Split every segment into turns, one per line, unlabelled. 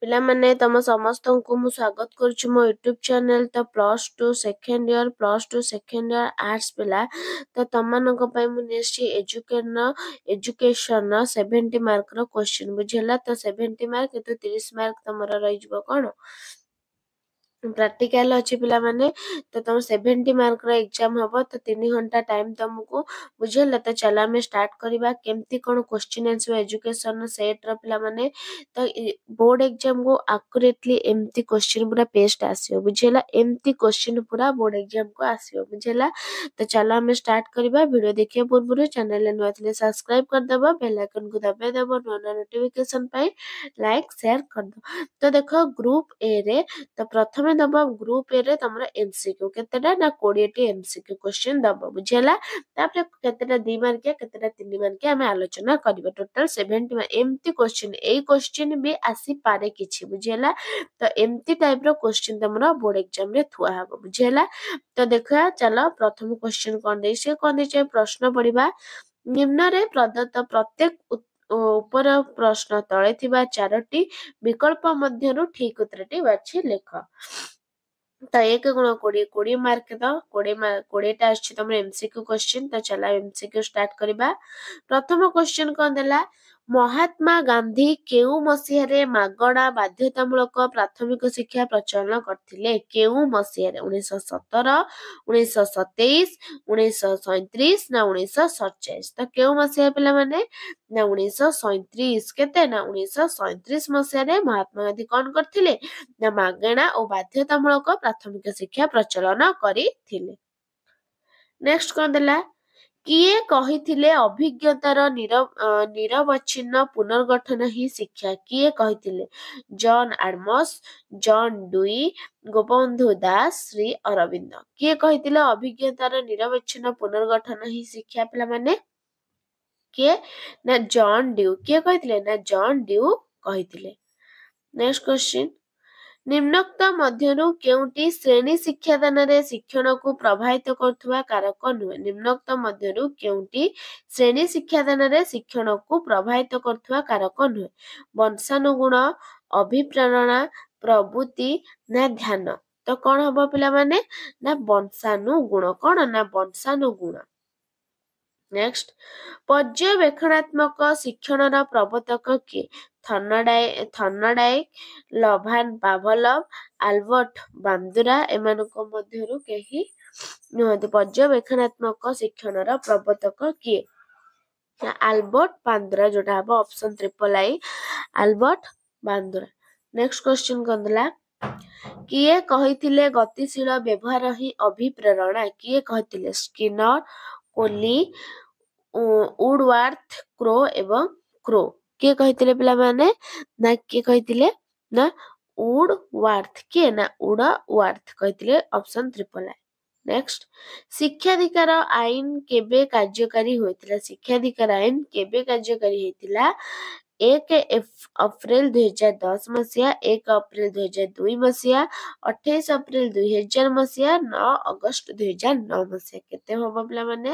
ପିଲାମାନେ ତମ ସମସ୍ତଙ୍କୁ ମୁଁ ସ୍ୱାଗତ କରୁଛି ମୋ ୟୁଟ୍ୟୁବ୍ ଚ୍ୟାନେଲ୍। ତ +2 ସେକେଣ୍ଡ ଇୟର ଆର୍ଟ୍ସ ପିଲା, ତ ତମମାନଙ୍କ ପାଇଁ ମୁଁ ନେଇଛି ଏଜୁକେସନ୍ 70 ମାର୍କର କ୍ୱେଶ୍ଚିନ୍। ବୁଝିହେଲା? ତ 70 ମାର୍କ କିନ୍ତୁ 30 ମାର୍କ ତମର ରହିଯିବ କ'ଣ ପ୍ରାକ୍ଟିକାଲ ଅଛି ପିଲାମାନେ। ତ ତମ 70 ମାର୍କର ଏକ୍ଜାମ୍ ହବ। ତ 3 ଘଣ୍ଟା ଟାଇମ୍ ତମକୁ। ବୁଝିହେଲା? ତ ଚାଲ ଆମେ ଷ୍ଟାର୍ଟ କରିବା। କେମିତି କ'ଣ କ୍ୱେଶ୍ଚିନ୍ ଆସିବ ଏଜୁକେସନ୍ ସେଟ୍ର ପିଲାମାନେ। ତ ବୋର୍ଡ ଏକ୍ଜାମ୍କୁ ଆକୁରେଟଲି ଏମିତି କ୍ୱେଶ୍ଚିନ୍ ପୁରା ପେଷ୍ଟ ଆସିବ। ବୁଝିହେଲା? ଏମିତି କ୍ୱେଶ୍ଚିନ୍ ପୁରା ବୋର୍ଡ ଏକ୍ଜାମ୍କୁ ଆସିବ। ବୁଝିହେଲା? ତ ଚାଲ ଆମେ ଷ୍ଟାର୍ଟ କରିବା। ଭିଡ଼ିଓ ଦେଖିବା ପୂର୍ବରୁ ଚ୍ୟାନେଲରେ ନୂଆ ଥିଲେ ସବସ୍କ୍ରାଇବ୍ କରିଦେବ, ବେଲ୍ ଆଇକନ୍କୁ ଦବାଇ ଦେବ ନୂଆ ନୂଆ ନୋଟିଫିକେସନ୍ ପାଇଁ, ଲାଇକ୍ ସେୟାର କରିଦେବ। ତ ଦେଖ ଗ୍ରୁପ୍ ଏରେ, ତ ପ୍ରଥମେ ଦବ ଗ୍ରୁପ୍ ଏରେ ତମର MCQ କେତେଟା ନା 20ଟି MCQ କ୍ୱେଶ୍ଚିନ୍ ଦବ। ବୁଝିହେଲା? ତାପରେ କେତେଟା 2 ମାର୍କିଆ କେତେଟା 3 ମାର୍କିଆ ଆମେ ଆଲୋଚନା କରିବା। ଟୋଟାଲ 70 ଏମିତି କ୍ୱେଶ୍ଚିନ୍, ଏଇ କ୍ୱେଶ୍ଚିନ୍ ବି ଆସିପାରେ କିଛି। ବୁଝିହେଲା? ତ ଏମିତି ଟାଇପ୍ର କ୍ୱେଶ୍ଚିନ୍ ତମର ବୋର୍ଡ ଏକ୍ଜାମ୍ରେ ଥୁଆ ହବ। ବୁଝିହେଲା? ତ ଦେଖିବା ଚାଲ ପ୍ରଥମ କ୍ୱେଶ୍ଚିନ୍ କ'ଣ ଦେଇଛି କ'ଣ ଦେଇଛି ପ୍ରଶ୍ନ ପଢିବା। ନିମ୍ନରେ ପ୍ରଦତ୍ତ ପ୍ରତ୍ୟେକ ଉପର ପ୍ରଶ୍ନ ତଳେ ଥିବା 4ଟି ବିକଳ୍ପ ମଧ୍ୟରୁ ଠିକ୍ ଉତ୍ତରଟି ବାଛି ଲେଖ। ତ 1 ଗୁଣ 20 ମାର୍କ ତ 20ଟା ଆସିଛି ତମର MCQ କ୍ୱେଶ୍ଚିନ୍। ତ ଚାଲ MCQ ଷ୍ଟାର୍ଟ କରିବା। ପ୍ରଥମ କ୍ୱେଶ୍ଚିନ୍ କ'ଣ ଦେଲା? ମହାତ୍ମା ଗାନ୍ଧୀ କେଉଁ ମସିହାରେ ମାଗଣା ବାଧ୍ୟତାମୂଳକ ପ୍ରାଥମିକ ଶିକ୍ଷା ପ୍ରଚଳନ କରିଥିଲେ? କେଉଁ ମସିହାରେ? 1917, 1927, 1937 ନା 1947? ତ କେଉଁ ମସିହା ପିଲାମାନେ? ନା 1937। କେତେ? ନା 1937 ମସିହାରେ ମହାତ୍ମା ଗାନ୍ଧୀ କ'ଣ କରିଥିଲେ? ନା ମାଗଣା ଓ ବାଧ୍ୟତାମୂଳକ ପ୍ରାଥମିକ ଶିକ୍ଷା ପ୍ରଚଳନ କରିଥିଲେ। ନେକ୍ସଟ କ'ଣ ଦେଲା? କିଏ କହିଥିଲେ ଅଭିଜ୍ଞତାର ନିରବଚ୍ଛିନ୍ନ ପୁନର୍ଗଠନ ହିଁ ଶିକ୍ଷା? କିଏ କହିଥିଲେ? ଜନ୍ ଆଡମସ୍, ଜନ୍ ଡୁଇ, ଗୋପବନ୍ଧୁ ଦାସ, ଶ୍ରୀ ଅରବିନ୍ଦ। କିଏ କହିଥିଲେ ଅଭିଜ୍ଞତାର ନିରବଚ୍ଛିନ୍ନ ପୁନର୍ଗଠନ ହିଁ ଶିକ୍ଷା ପିଲାମାନେ? କିଏ? ନା ଜନ୍ ଡ୍ୟୁ। କିଏ କହିଥିଲେ? ନା ଜନ୍ ଡ୍ୟୁ କହିଥିଲେ। ନେକ୍ସଟ କ୍ୱେଶ୍ଚିନ୍, ନିମ୍ନୋକ୍ତ ମଧ୍ୟରୁ କେଉଁଟି ଶ୍ରେଣୀ ଶିକ୍ଷାଦାନରେ ଶିକ୍ଷଣକୁ ପ୍ରଭାବିତ କରୁଥିବା କାରକ ନୁହେଁ? ନିମ୍ନୋକ୍ତ ମଧ୍ୟରୁ କେଉଁଟି ଶ୍ରେଣୀ ଶିକ୍ଷାଦାନରେ ଶିକ୍ଷଣକୁ ପ୍ରଭାବିତ କରୁଥିବା କାରକ ନୁହେଁ? ବଂଶାନୁଗୁଣ, ଅଭିପ୍ରେରଣା, ପ୍ରବୃତ୍ତି ନା ଧ୍ୟାନ? ତ କ'ଣ ହବ ପିଲାମାନେ? ନା ବଂଶାନୁଗୁଣ। କ'ଣ? ନା ବଂଶାନୁଗୁଣ। ନେକ୍ସଟ, ପର୍ଯ୍ୟବେକ୍ଷଣାତ୍ମକ ଶିକ୍ଷଣର ପ୍ରବର୍ତ୍ତକ କିଏ? ଥର୍ନଡାଇକ୍, ଲୋଭାନ୍ ପାଭଲଭ, ଆଲବର୍ଟ ବାନ୍ଦୁରା ଏମାନଙ୍କ ମଧ୍ୟରୁ କେହି ନୁହନ୍ତି। ପର୍ଯ୍ୟବେକ୍ଷଣାତ୍ମକ ଶିକ୍ଷଣର ପ୍ରବର୍ତ୍ତକ କିଏ? ଆଲବର୍ଟ ବାନ୍ଦୁରା, ଯୋଉଟା ହବ option III, Albert Bandura. Next question କ'ଣ ଦେଲା? କିଏ କହିଥିଲେ ଗତିଶୀଳ ବ୍ୟବହାର ହିଁ ଅଭିପ୍ରେରଣା? କିଏ କହିଥିଲେ? ସ୍କିନର, କୋଲି, ଉଡୱାର୍ଥ, କ୍ରୋ ଏବଂ କ୍ରୋ। କିଏ କହିଥିଲେ ପିଲାମାନେ? ନା କିଏ କହିଥିଲେ? ନା ଉଡୱାର୍ଥ। କିଏ? ନା ଉଡୱାର୍ଥ କହିଥିଲେ, ଅପସନ୍ III। ନେକ୍ସଟ, ଶିକ୍ଷାଧିକାର ଆଇନ କେବେ କାର୍ଯ୍ୟକାରୀ ହୋଇଥିଲା? ଶିକ୍ଷାଧିକାର ଆଇନ କେବେ କାର୍ଯ୍ୟକାରୀ ହେଇଥିଲା? 1 ଏପ୍ରିଲ 2010 ମସିହା, 1 ଏପ୍ରିଲ 2002 ମସିହା, 28 ଏପ୍ରିଲ 2000 ମସିହା, 9 ଅଗଷ୍ଟ 2009 ମସିହା। କେତେ ହବ ପିଲାମାନେ?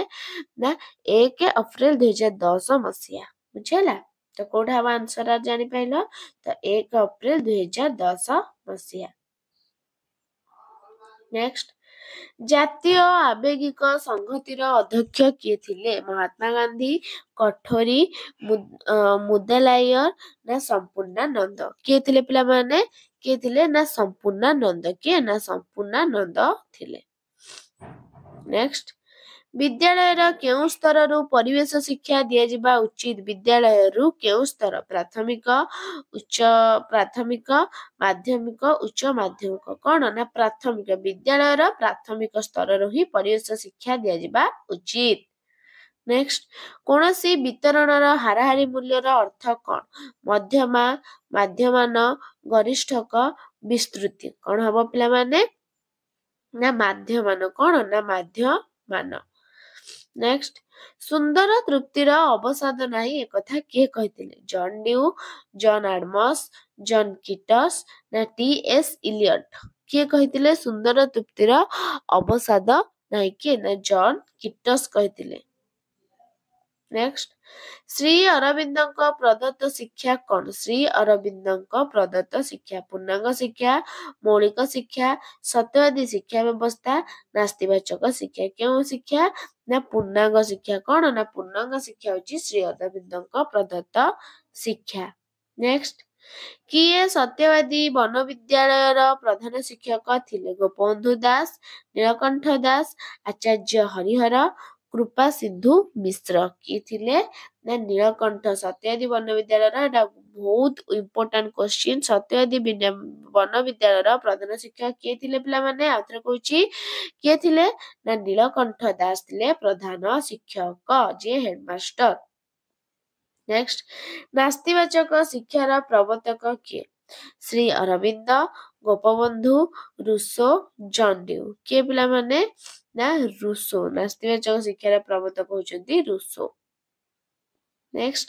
ନା 1 ଏପ୍ରିଲ 2010 ମସିହା। ବୁଝିହେଲା? ତ କୋଉଟା ହବ ଆନ୍ସର ଜାଣିପାରିଲ? ତ 1 ଏପ୍ରିଲ 2010 ମସିହା। ନେକ୍ସଟ, ଜାତୀୟ ଆବେଗିକ ସଂହତିର ଅଧ୍ୟକ୍ଷ କିଏ ଥିଲେ? ମହାତ୍ମା ଗାନ୍ଧୀ, କଠୋରୀ, ମୁଦାଲାୟର ନା ସମ୍ପୂର୍ଣ୍ଣାନନ୍ଦ? କିଏ ଥିଲେ ପିଲାମାନେ? କିଏ ଥିଲେ? ନା ସମ୍ପୂର୍ଣ୍ଣାନନ୍ଦ। କିଏ? ନା ସମ୍ପୂର୍ଣ୍ଣାନନ୍ଦ ଥିଲେ। ନେକ୍ସଟ, ବିଦ୍ୟାଳୟର କେଉଁ ସ୍ତରରୁ ପରିବେଶ ଶିକ୍ଷା ଦିଆଯିବା ଉଚିତ? ବିଦ୍ୟାଳୟରୁ କେଉଁ ସ୍ତର? ପ୍ରାଥମିକ, ମାଧ୍ୟମିକ, ଉଚ୍ଚ ମାଧ୍ୟମିକ? କ'ଣ? ନା ପ୍ରାଥମିକ। ବିଦ୍ୟାଳୟର ପ୍ରାଥମିକ ସ୍ତରରୁ ହିଁ ପରିବେଶ ଶିକ୍ଷା ଦିଆଯିବା ଉଚିତ। ନେକ୍ସଟ, କୌଣସି ବିତରଣର ହାରାହାରି ମୂଲ୍ୟର ଅର୍ଥ କ'ଣ? ମଧ୍ୟମା, ମାଧ୍ୟମାନ, ଗରିଷ୍ଠକ, ବିସ୍ତୃତି। କ'ଣ ହବ ପିଲାମାନେ? ନା ମାଧ୍ୟମାନ। କ'ଣ? ନା ମାଧ୍ୟମାନ। ନେକ୍ସଟ, ସୁନ୍ଦର ତୃପ୍ତିର ଅବସାଦ ନାହିଁ ଏକଥା କିଏ କହିଥିଲେ? ଜନ୍ ଡ୍ୟୁ, ଜନ୍ ଆଡମସ୍, ଜନ୍ କିଟସ୍ ନା T.S. ଇଲିୟଟ? କିଏ କହିଥିଲେ ସୁନ୍ଦର ତୃପ୍ତିର ଅବସାଦ ନାହିଁ? କିଏ? ନା ଜନ୍ କିଟସ୍ କହିଥିଲେ। ନେକ୍ସଟ, ଶ୍ରୀ ଅରବିନ୍ଦଙ୍କ ପ୍ରଦତ୍ତ ଶିକ୍ଷା କଣ? ଶ୍ରୀ ଅରବିନ୍ଦଙ୍କ ପ୍ରଦତ୍ତ ଶିକ୍ଷା ପୂର୍ଣ୍ଣାଙ୍ଗ ଶିକ୍ଷା, ମୌଳିକ ଶିକ୍ଷା, ସତ୍ୟବାଦୀ ଶିକ୍ଷା ବ୍ୟବସ୍ଥା, ନାସ୍ତିବାଚକ ଶିକ୍ଷା। କେଉଁ ଶିକ୍ଷା? ନା ପୂର୍ଣ୍ଣାଙ୍ଗ ଶିକ୍ଷା। କଣ? ନା ପୂର୍ଣ୍ଣାଙ୍ଗ ଶିକ୍ଷା ହଉଛି ଶ୍ରୀ ଅରବିନ୍ଦଙ୍କ ପ୍ରଦତ୍ତ ଶିକ୍ଷା। ନେକ୍ସଟ, କିଏ ସତ୍ୟବାଦୀ ବନବିଦ୍ୟାଳୟର ପ୍ରଧାନ ଶିକ୍ଷକ ଥିଲେ? ଗୋପବନ୍ଧୁ ଦାସ, ନୀଳକଣ୍ଠ ଦାସ, ଆଚାର୍ଯ୍ୟ ହରିହର, କୃପା ସିନ୍ଧୁ ମିଶ୍ର। କିଏ ଥିଲେ? ନା ନୀଳକଣ୍ଠ। ସତ୍ୟବାଦୀ ବନବିଦ୍ୟାଳୟର ଏଟା ବହୁତ ଇମ୍ପୋର୍ଟାଣ୍ଟ କ୍ୱେଶ୍ଚିନ୍। ସତ୍ୟବାଦୀ ବନବିଦ୍ୟାଳୟର ପ୍ରଧାନ ଶିକ୍ଷକ କିଏ ଥିଲେ ପିଲାମାନେ? ଆଉଥରେ କହୁଛି, କିଏ ଥିଲେ? ନା ନୀଳକଣ୍ଠ ଦାସ ଥିଲେ ପ୍ରଧାନ ଶିକ୍ଷକ, ଯିଏ ହେଡମାଷ୍ଟର। ନେକ୍ସଟ, ନାସ୍ତିବାଚକ ଶିକ୍ଷାର ପ୍ରବର୍ତ୍ତକ କିଏ? ଶ୍ରୀ ଅରବିନ୍ଦ, ଗୋପବନ୍ଧୁ, ରୁସୋ, ଜନ୍ ଡ୍ୟୁ। କିଏ ପିଲାମାନେ? ନା ରୁସୋ। ନାସ୍ତିବାଚକ ଶିକ୍ଷାର ପ୍ରବର୍ତ୍ତକ ହଉଛନ୍ତି ରୁସୋ। ନେକ୍ସଟ,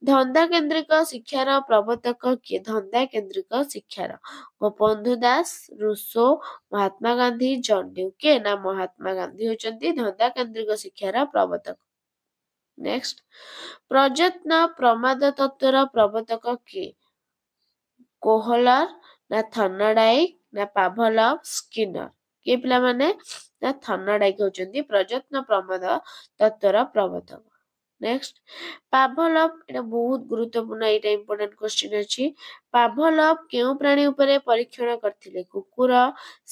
ଧନ୍ଦା କେନ୍ଦ୍ରିକ ଶିକ୍ଷାର ପ୍ରବର୍ତ୍ତକ କିଏ? ଧନ୍ଦା କେନ୍ଦ୍ରିକ ଶିକ୍ଷାର ଗୋପବନ୍ଧୁ ଦାସ, ରୁସୋ, ମହାତ୍ମା ଗାନ୍ଧୀ, ଜନ୍ ଡ୍ୟୁ। କିଏ? ନା ମହାତ୍ମା ଗାନ୍ଧୀ ହଉଛନ୍ତି ଧନ୍ଦା କେନ୍ଦ୍ରିକ ଶିକ୍ଷାର ପ୍ରବର୍ତ୍ତକ। ନେକ୍ସଟ, ପ୍ରଯତ୍ନ ପ୍ରମାଦ ତତ୍ତ୍ୱର ପ୍ରବର୍ତ୍ତକ କିଏ? କୋହଲର, ନା ଥର୍ଣ୍ଣଡାଇକ, ନା ପାଭଲଭ, ସ୍କିନର। କିଏ ପିଲାମାନେ? ନା ଥର୍ଣ୍ଣଡାଇକ ହଉଛନ୍ତି ପ୍ରଯତ୍ନ ପ୍ରମାଦ ତତ୍ତ୍ୱର ପ୍ରବର୍ତ୍ତକ। ନେକ୍ସଟ, ପାଭଲଭ, ଏଟା ବହୁତ ଗୁରୁତ୍ୱପୂର୍ଣ୍ଣ, ଏଇଟା ଇମ୍ପୋର୍ଟାଣ୍ଟ କ୍ୱେଶ୍ଚିନ୍ ଅଛି। ପାଭଲଭ କେଉଁ ପ୍ରାଣୀ ଉପରେ ପରୀକ୍ଷଣ କରିଥିଲେ? କୁକୁର,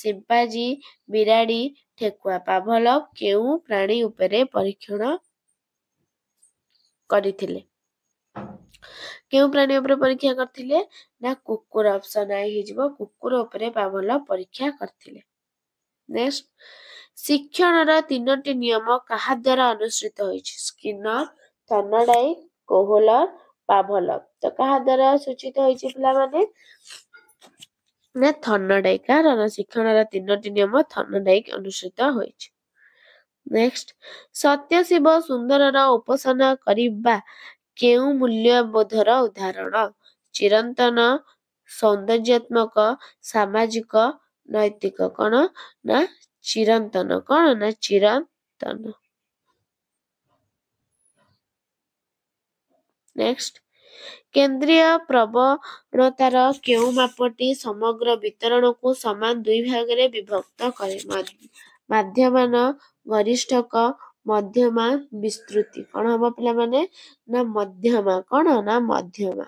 ସିମ୍ପାଜି, ବିରାଡ଼ି, ଠେକୁଆ। ପାଭଲଭ କେଉଁ ପ୍ରାଣୀ ଉପରେ ପରୀକ୍ଷଣ କରିଥିଲେ? କେଉଁ ପ୍ରାଣୀ ଉପରେ ପରୀକ୍ଷା କରିଥିଲେ? ନା କୁକୁର। ଅପସନ ଆଇ ହେଇଯିବ, କୁକୁର ଉପରେ ପାଭଲଭ ପରୀକ୍ଷା କରିଥିଲେ। ନେକ୍ସଟ, ଶିକ୍ଷଣର 3ଟି ନିୟମ କାହା ଦ୍ୱାରା ଅନୁସୃତ ହୋଇଛି? ସ୍କିନର, ଥର୍ଣ୍ଣଡାଇକ, କୋହଲର, ପାଭଲଭ। ତ କାହା ଦ୍ୱାରା ସୂଚିତ ହୋଇଛି ପିଲାମାନେ? ନା ଥର୍ଣ୍ଣଡାଇକ। କାରଣ ଶିକ୍ଷଣର 3ଟି ନିୟମ ଥର୍ଣ୍ଣଡାଇକ ଅନୁସୃତ ହୋଇଛି। ନେକ୍ସଟ, ସତ୍ୟଶିବ ସୁନ୍ଦରର ଉପାସନା କରିବା କେଉଁ ମୂଲ୍ୟବୋଧର ଉଦାହରଣ? ଚିରନ୍ତନ, ସୌନ୍ଦର୍ଯ୍ୟାତ୍ମକ, ସାମାଜିକ, ନୈତିକ। କଣ? ନା ଚିରନ୍ତନ। କଣ? ନା ଚିରନ୍ତନ। ନେକ୍ସଟ, କେନ୍ଦ୍ରୀୟ ପ୍ରବଣତାର କେଉଁ ମାପଟି ସମଗ୍ର ବିତରଣକୁ ସମାନ 2 ଭାଗରେ ବିଭକ୍ତ କରେ? ମାଧ୍ୟମାନ, ଗରିଷ୍ଠକ, ମଧ୍ୟମା, ବିସ୍ତୃତି। କଣ ହବ ପିଲାମାନେ? ନା ମଧ୍ୟମା। କଣ? ନା ମଧ୍ୟମା।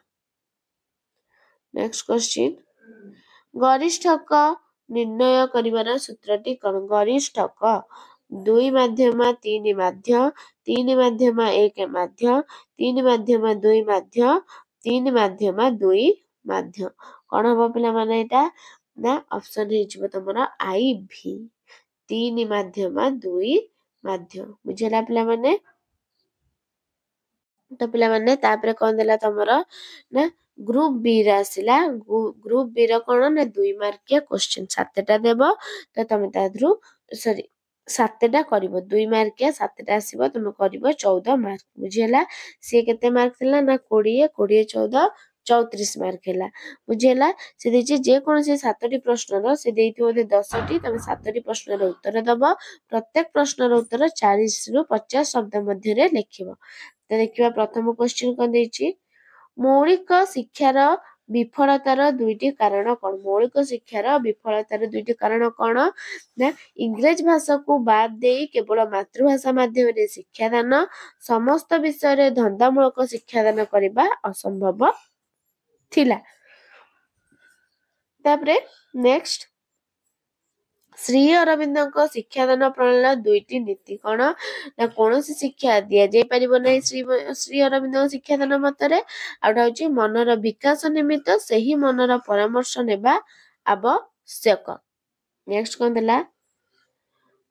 ନେକ୍ସଟ କ୍ୱେଶ୍ଚିନ୍, ଗରିଷ୍ଠକ ନିର୍ଣ୍ଣୟ କରିବାର ସୂତ୍ରଟି କଣ? ଗରିଷ୍ଠକ 2 ମାଧ୍ୟମା 3 ମାଧ୍ୟ, 3 ମାଧ୍ୟମା 1 ମାଧ୍ୟ, 3 ମାଧ୍ୟମା 2 ମାଧ୍ୟ, 3 ମାଧ୍ୟମା 2 ମାଧ୍ୟ। କଣ ହବ ପିଲାମାନେ ଏଇଟା? ନା ଅପସନ ହେଇଯିବ ତମର IV, 3 ମାଧ୍ୟମା 2 ମାଧ୍ୟ। ବୁଝିଲା ପିଲାମାନେ? ତ ପିଲାମାନେ ତାପରେ କଣ ଦେଲା ତମର? ନା ଗ୍ରୁପ ବି ରେ ଆସିଲା। ଗ୍ରୁପ ବି ର କଣ? ନା 2 ମାର୍କିଆ କ୍ୱେଶ୍ଚିନ୍ 7ଟା ଦେବ। ତ ତମେ ତା ଦେହରୁ 7ଟା କରିବ, 2 ମାର୍କିଆ 7ଟା ଆସିବ, ତମେ କରିବ 14 ମାର୍କ। ବୁଝିହେଲା? ସିଏ କେତେ ମାର୍କ ଥିଲା? ନା 20, 20, 14, 34 ମାର୍କ ହେଲା। ବୁଝିହେଲା? ସେ ଦେଇଛି ଯେକୌଣସି 7ଟି ପ୍ରଶ୍ନର, ସେ ଦେଇଥିବ ବୋଧେ 10ଟି, ତମେ 7ଟି ପ୍ରଶ୍ନର ଉତ୍ତର ଦବ। ପ୍ରତ୍ୟେକ ପ୍ରଶ୍ନର ଉତ୍ତର 40 ରୁ 50 ଶବ୍ଦ ମଧ୍ୟରେ ଲେଖିବ। ତ ଦେଖିବା ପ୍ରଥମ କ୍ୱେଶ୍ଚିନ୍ କଣ ଦେଇଛି? ମୌଳିକ ଶିକ୍ଷାର ବିଫଳତାର 2ଟି କାରଣ କଣ? ମୌଳିକ ଶିକ୍ଷାର ବିଫଳତାର 2ଟି କାରଣ କଣ? ନା ଇଂରେଜ ଭାଷାକୁ ବାଦ ଦେଇ କେବଳ ମାତୃଭାଷା ମାଧ୍ୟମରେ ଶିକ୍ଷାଦାନ, ସମସ୍ତ ବିଷୟରେ ଧନ୍ଦାମୂଳକ ଶିକ୍ଷାଦାନ କରିବା ଅସମ୍ଭବ ଥିଲା। ତାପରେ ନେକ୍ସଟ, ଶ୍ରୀ ଅରବିନ୍ଦଙ୍କ ଶିକ୍ଷାଦାନ ପ୍ରଣାଳୀର 2ଟି ନୀତି କଣ? ନା କୌଣସି ଶିକ୍ଷା ଦିଆଯାଇ ପାରିବ ନାହିଁ ଶ୍ରୀ ଅରବିନ୍ଦଙ୍କ ଶିକ୍ଷାଦାନ ମତରେ। ଆଉଟା ହଉଛି ମନର ବିକାଶ ନିମିତ୍ତ ସେହି ମନର ପରାମର୍ଶ ନେବା ଆବଶ୍ୟକ। ନେକ୍ସଟ କଣ ଦେଲା?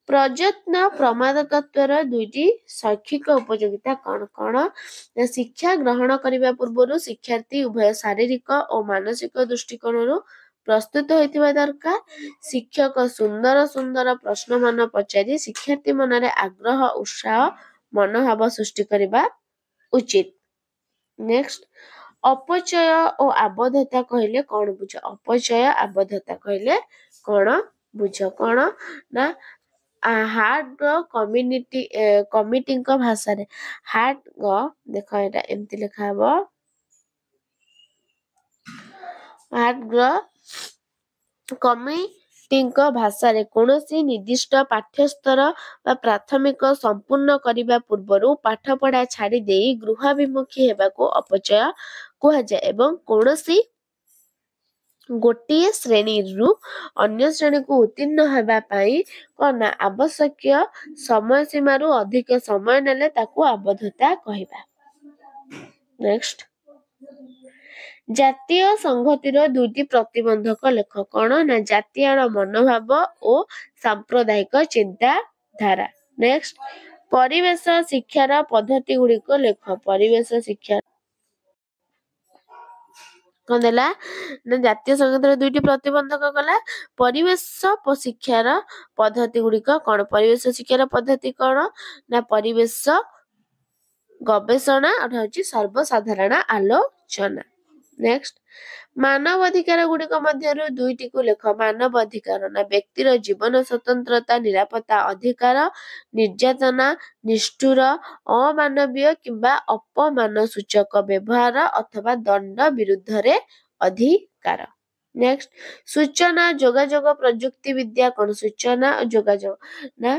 ପ୍ରଯତ୍ନ ପ୍ରମାଦ ତତ୍ତ୍ୱର 2ଟି ଶୈକ୍ଷିକ ଉପଯୋଗିତା କଣ? କଣ? ନା ଶିକ୍ଷା ଗ୍ରହଣ କରିବା ପୂର୍ବରୁ ଶିକ୍ଷାର୍ଥୀ ଉଭୟ ଶାରୀରିକ ଓ ମାନସିକ ଦୃଷ୍ଟିକୋଣରୁ ପ୍ରସ୍ତୁତ ହୋଇଥିବା ଦରକାର। ଶିକ୍ଷକ ସୁନ୍ଦର ସୁନ୍ଦର ପ୍ରଶ୍ନମାନ ପଚାରି ଶିକ୍ଷାର୍ଥୀ ମନରେ ଆଗ୍ରହ, ଉତ୍ସାହ, ମନୋଭାବ ସୃଷ୍ଟି କରିବା ଉଚିତ। ନେକ୍ସଟ, ଅପଚୟ ଓ ଆବଦ୍ଧତା କହିଲେ କଣ ବୁଝ? ଅପଚୟ, ଆବଦ୍ଧତା କହିଲେ କଣ ବୁଝ? କଣ? ନା ହାର୍ଟ କମ୍ୟୁନିଟି କମିଟିଙ୍କ ଭାଷାରେ ହାର୍ଟ ଦେଖ ଏଇଟା ଏମିତି ଲେଖା ହବ ହାର୍ଟ କମିଟିଙ୍କ ଭାଷାରେ କୌଣସି ନିର୍ଦ୍ଦିଷ୍ଟ ପାଠ୍ୟସ୍ତର ବା ପ୍ରାଥମିକ ସମ୍ପୂର୍ଣ୍ଣ କରିବା ପୂର୍ବରୁ ପାଠପଢା ଛାଡ଼ି ଦେଇ ଗୃହାଭିମୁଖୀ ହେବାକୁ ଅପଚୟ କୁହାଯାଏ ଏବଂ କୌଣସି ଗୋଟିଏ ଶ୍ରେଣୀରୁ ଅନ୍ୟ ଶ୍ରେଣୀକୁ ଉତ୍ତୀର୍ଣ୍ଣ ହେବା ପାଇଁ କଣ ନା ଆବଶ୍ୟକୀୟ ସମୟ ସୀମାରୁ ଅଧିକ ସମୟ ନେଲେ ତାକୁ ଆବଦ୍ଧତା କହିବା। ନେକ୍ସଟ ଜାତୀୟ ସଂହତିର ଦୁଇଟି ପ୍ରତିବନ୍ଧକ ଲେଖ କଣ ନା ଜାତୀୟର ମନୋଭାବ ଓ ସାମ୍ପ୍ରଦାୟିକ ଚିନ୍ତାଧାରା। ନେକ୍ସଟ ପରିବେଶ ଶିକ୍ଷାର ପଦ୍ଧତି ଗୁଡିକ ଲେଖ ପରିବେଶ ଶିକ୍ଷା କଣ ଦେଲା ନା ଜାତୀୟ ସଂଘର ଦୁଇଟି ପ୍ରତିବନ୍ଧକ କଲା ପରିବେଶ ଶିକ୍ଷାର ପଦ୍ଧତି ଗୁଡିକ କଣ ପରିବେଶ ଶିକ୍ଷାର ପଦ୍ଧତି କଣ ନା ପରିବେଶ ଗବେଷଣା ହଉଛି ସର୍ବସାଧାରଣ ଆଲୋଚନା। ନେକ୍ସଟ ମାନବ ଅଧିକାର ଗୁଡିକ ମଧ୍ୟରୁ ଦୁଇଟିକୁ ଲେଖ ମାନବ ଅଧିକାର ନା ବ୍ୟକ୍ତିର ଜୀବନ ସ୍ୱତନ୍ତ୍ରତା ନିରାପତ୍ତା ଅଧିକାର ନିର୍ଯାତନା ନିଷ୍ଠୁର ଅମାନବୀୟ କିମ୍ବା ଅପମାନ ସୂଚକ ବ୍ୟବହାର ଅଥବା ଦଣ୍ଡ ବିରୁଦ୍ଧରେ ଅଧିକାର। ନେକ୍ସଟ ସୂଚନା ଯୋଗାଯୋଗ ପ୍ରଯୁକ୍ତି ବିଦ୍ୟା କଣ ସୂଚନା ଓ ଯୋଗାଯୋଗ ନା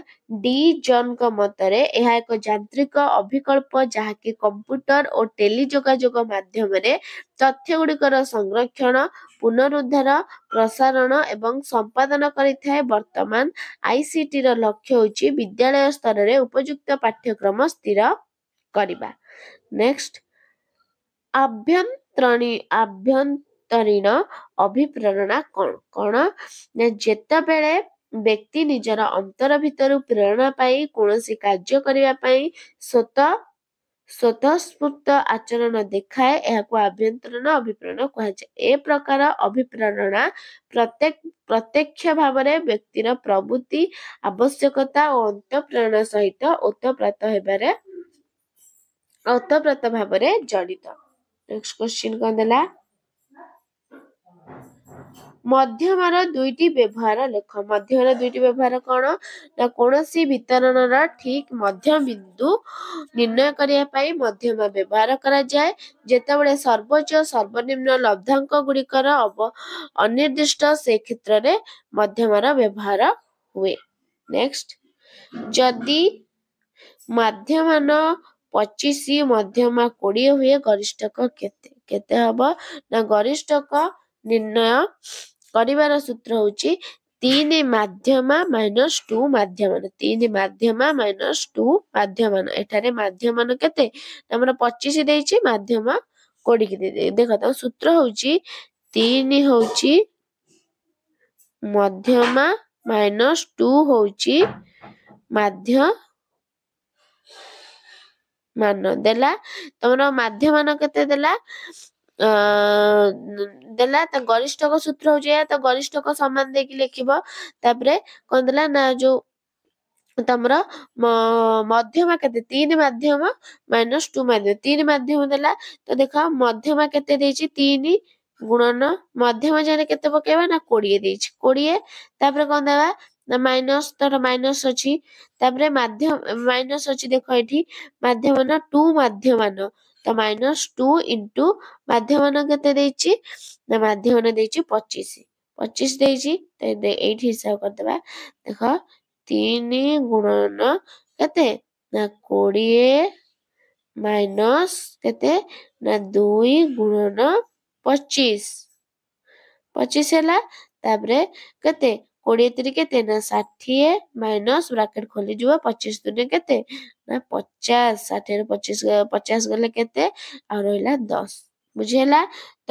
ଡି ଜନ୍ଙ୍କ ମତରେ ଏହା ଏକ ଯାନ୍ତ୍ରିକ ଅଭିକଳ୍ପ ଯାହାକି କମ୍ପ୍ୟୁଟର ଓ ଟେଲି ଯୋଗାଯୋଗ ମାଧ୍ୟମରେ ତଥ୍ୟ ଗୁଡିକର ସଂରକ୍ଷଣ ପୁନରୁଦ୍ଧାର ପ୍ରସାରଣ ଏବଂ ସମ୍ପାଦନ କରିଥାଏ। ବର୍ତ୍ତମାନ ଆଇସିଟିର ଲକ୍ଷ୍ୟ ହେଉଛି ବିଦ୍ୟାଳୟ ସ୍ତରରେ ଉପଯୁକ୍ତ ପାଠ୍ୟକ୍ରମ ସ୍ଥିର କରିବା। ନେକ୍ସଟ ଆଭ୍ୟନ୍ତରୀଣ ଅଭିପ୍ରେରଣା କଣ କଣ ନା ଯେତେବେଳେ ବ୍ୟକ୍ତି ନିଜର ଅନ୍ତର ଭିତରୁ ପ୍ରେରଣା ପାଇ କୌଣସି କାର୍ଯ୍ୟ କରିବା ପାଇଁ ସ୍ୱତଃସ୍ଫୂର୍ତ୍ତ ଆଚରଣ ଦେଖାଏ ଏହାକୁ ଆଭ୍ୟନ୍ତରୀଣ ଅଭିପ୍ରେରଣା କୁହାଯାଏ। ଏ ପ୍ରକାର ଅଭିପ୍ରେରଣା ପ୍ରତ୍ୟକ୍ଷ ଭାବରେ ବ୍ୟକ୍ତିର ପ୍ରବୃତ୍ତି ଆବଶ୍ୟକତା ଓ ଅନ୍ତଃପ୍ରେରଣା ସହିତ ଓତପ୍ରୋତ ଭାବରେ ଜଡିତ। ନେକ୍ସଟ କ୍ୱେଶ୍ଚିନ୍ କଣ ଦେଲା ମଧ୍ୟମର ଦୁଇଟି ବ୍ୟବହାର ଲେଖ ମଧ୍ୟମର ଦୁଇଟି ବ୍ୟବହାର କଣ ନା କୌଣସି ବିତରଣର ଠିକ ମଧ୍ୟ ବିନ୍ଦୁ ନିର୍ଣ୍ଣୟ କରିବା ପାଇଁ ମଧ୍ୟମ ବ୍ୟବହାର କରାଯାଏ ଯେତେବେଳେ ସର୍ବୋଚ୍ଚ ସର୍ବନିମ୍ନ ଲବ୍ଧାଙ୍କ ଗୁଡିକର ଅନିର୍ଦ୍ଦିଷ୍ଟ ସେ କ୍ଷେତ୍ରରେ ମଧ୍ୟମର ବ୍ୟବହାର ହୁଏ। ନେକ୍ସଟ ଯଦି ମାଧ୍ୟମାନ 25 ମଧ୍ୟମା 20 ହୁଏ ଗରିଷ୍ଠକ କେତେ ହବ ନା ଗରିଷ୍ଠକ ନିର୍ଣ୍ଣୟ କରିବାର ସୂତ୍ର ହଉଛି 3 ମାଧ୍ୟମା -2 ମାଧ୍ୟମାନ 3 ମାଧ୍ୟମା -2 ମାଧ୍ୟମାନ ଏଠାରେ ମାଧ୍ୟମାନ କେତେ ଆମର 25 ଦେଇଛି ମାଧ୍ୟମା 20 ଦେଇଦେଇ ଦେଖ ତ ସୂତ୍ର ହଉଛି 3 ହଉଛି ମଧ୍ୟମା -2 ହଉଛି ମାଧ୍ୟମାନ ଦେଲା ତମର ମାଧ୍ୟମାନ କେତେ ଦେଲା ଦେଲା ତା ଗରିଷ୍ଠକ ସୂତ୍ର ହଉଛି ଏହା ତ ଗରିଷ୍ଠକ ସମାନ ଦେଇକି ଲେଖିବ ତାପରେ କଣ ଦେଲା ନା ଯୋଉ ତମର ମଧ୍ୟମା କେତେ 3 ମାଧ୍ୟମ -2 ମାଧ୍ୟମ 3 ମାଧ୍ୟମ ଦେଲା ତ ଦେଖ ମଧ୍ୟମା କେତେ ଦେଇଛି 3 ଗୁଣନ ମଧ୍ୟମା ଜାଣେ କେତେ ପକେଇବା ନା 20 ଦେଇଛି 20 ତାପରେ କଣ ଦେବା ନା ମାଇନସ ତାର ମାଇନସ ଅଛି ତାପରେ ମାଇନସ ଅଛି ଦେଖ ଏଠି ମାଧ୍ୟମାନ 2 ମାଧ୍ୟମାନ ତ -2 ଇଣ୍ଟୁ ମାଧ୍ୟମାନ କେତେ ଦେଇଛି ନା ମାଧ୍ୟମାନ ଦେଇଛି 25 ଦେଇଛି ତ ଏଇଠି ହିସାବ କରିଦବା ଦେଖ 3 ଗୁଣନ କେତେ ନା 20 ମାଇନସ କେତେ ନା 2 ଗୁଣନ 25 ହେଲା ତାପରେ କେତେ 20 କେତେ ନା 60 ମାଇନସ ବ୍ରାକେଟ ଖୋଲିଯିବ 25 ଦୁନେ କେତେ ନା 50 60 ରୁ 50 ଗଲେ କେତେ ଆଉ ରହିଲା 10 ବୁଝିହେଲା ତ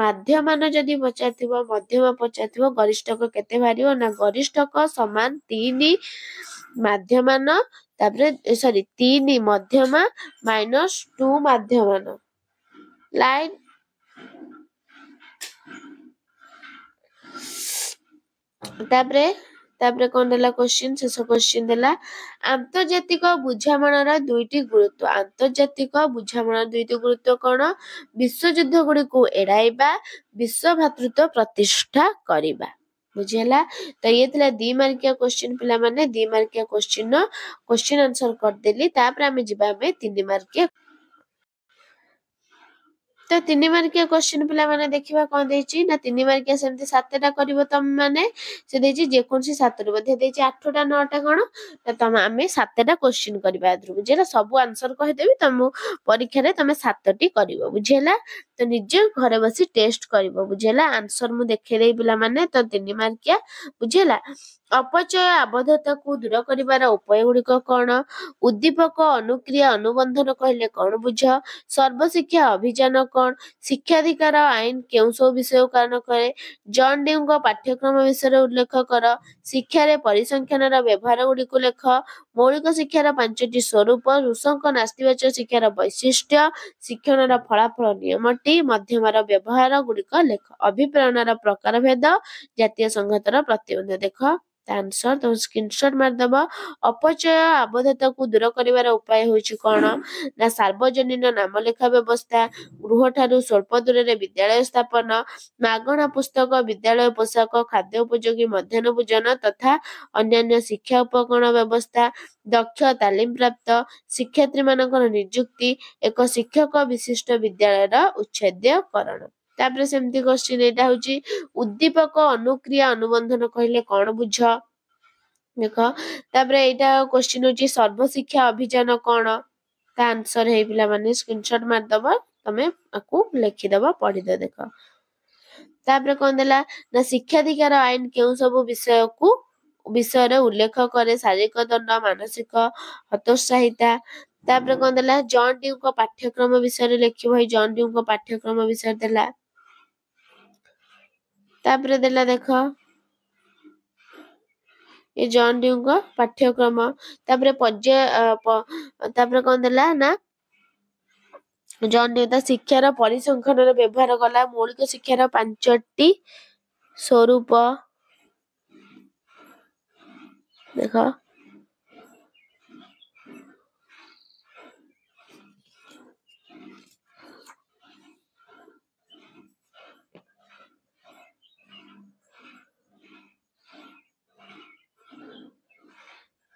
ମାଧ୍ୟମାନ ଯଦି ପଚାରିଥିବ ମଧ୍ୟମା ପଚାରିଥିବ ଗରିଷ୍ଠକ କେତେ ବାହାରିବ ନା ଗରିଷ୍ଠକ ସମାନ 3 ମାଧ୍ୟମାନ ତାପରେ 3 ମଧ୍ୟମା -2 ମାଧ୍ୟମାନ ଲାଇନ ତାପରେ କଣ ଦେଲା କ୍ୱେଶ୍ଚିନ୍ ଶେଷ କ୍ୱେଶ୍ଚିନ୍ ଦେଲା ଆନ୍ତର୍ଜାତିକ ବୁଝାମଣାର ଦୁଇଟି ଗୁରୁତ୍ୱ ଆନ୍ତର୍ଜାତିକ ବୁଝାମଣାର ଦୁଇଟି ଗୁରୁତ୍ୱ କଣ ବିଶ୍ୱଯୁଦ୍ଧ ଗୁଡିକୁ ଏଡାଇବା ବିଶ୍ୱ ଭ୍ରାତୃତ୍ୱ ପ୍ରତିଷ୍ଠା କରିବା। बुझेला। तो ये थिला 2 मार्किया क्वेश्चन पिला माने 2 मार्किया क्वेश्चन आंसर कर देली तापर हमें जिबा हमें 3 मार्किया तो 3 मार्किया क्वेश्चन पिला माने देखिबा कोन देछि ना 3 मार्किया सेमति 7टा करिवो तम माने से देछि जे कोनसी 7 रो मध्ये देछि 8टा 9टा कोन त तम हमें 7टा क्वेश्चन करबा अद्रु बुझेला सब आंसर कहि देबी तम परीक्षा रे तमे 7टी करिवो बुझेला तो निजे घरे बसी टेस्ट करिवो बुझेला आंसर मु देखे देई पिला माने तो 3 मार्किया बुझेला अपचय आबद्धता को दूर करिवार उपाय गुडी कोन उद्दीपक अनुक्रिया अनुबंधन कहले कोन बुझ सर्वशिक्षा अभियान कोन शिक्षाधिकार आईन केउ सब विषय कारण करे जॉन ड्यू को पाठ्यक्रम विषय उल्लेख कर शिक्षा रे परिसंख्यान रा व्यवहार गुडी को लेख मौलिक शिक्षार 5टी स्वरूप रुषंक नास्तिवाचक शिक्षार वैशिष्ट्य शिक्षण रा फलाफल नियमटी मध्यम रा व्यवहार गुडी को लेख अभिप्रेरण रा प्रकार भेद जातीय संघतर प्रतिबंध देख आंसर तो स्क्रीनशॉट मार दबो अपचय आबद्धता को दूर करिवार उपाय होछि कोन ना सार्वजनीन नाम लेखा व्यवस्था गृह ठारू स्वल्प दूर रे विद्यालय स्थापन मागणा पुस्तक विद्यालय पोशाक खाद्य उपयोगी मध्याह्न भोजन तथा अन्यान्य शिक्षा उपकरण व्यवस्था दक्ष तालीम प्राप्त शिक्षार्थी मानकर नियुक्ति एक शिक्षक विशिष्ट विद्यालय उच्छेदकरण तापर सेमती क्वेश्चन एटा होछि उद्दीपक अनुक्रिया अनुबंधन कहले कोन बुझ देख तापर एटा क्वेश्चन होछि सर्वशिक्षा अभियान कोन ता आंसर हे पिला माने स्क्रीनशॉट मार दबो तमे आकु लिखि दबो पढि दे देख तापर कोन देला ना शिक्षाधिकार आईन केउ सब विषय रे उल्लेख करे शारीरिक दंड मानसिक हतोत्साहिता तापर कोन देला जॉन ड्यू को पाठ्यक्रम विषय रे लेखिबो है जॉन ड्यू को पाठ्यक्रम विषय देला तापर देला देख ये जॉन ड्यू को पाठ्यक्रम तापर तापर कोन देला ना जॉन ड्यू ता शिक्षार परिसंख्यान रे व्यवहार कला मौलिक शिक्षार 5टी स्वरूप देख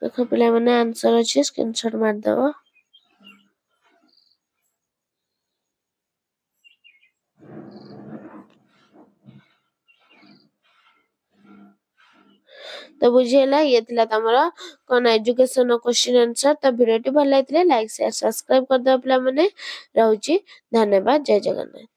देख पिला माने आंसर अछि स्क्रीनशॉट मार दबो तो बुझेला ये थिला तमरा कोन एजुकेशन क्वेश्चन आंसर तो वीडियो टी भल लागितले लाइक शेयर सब्सक्राइब कर दो पिला माने रहउची धन्यवाद जय जगन्नाथ।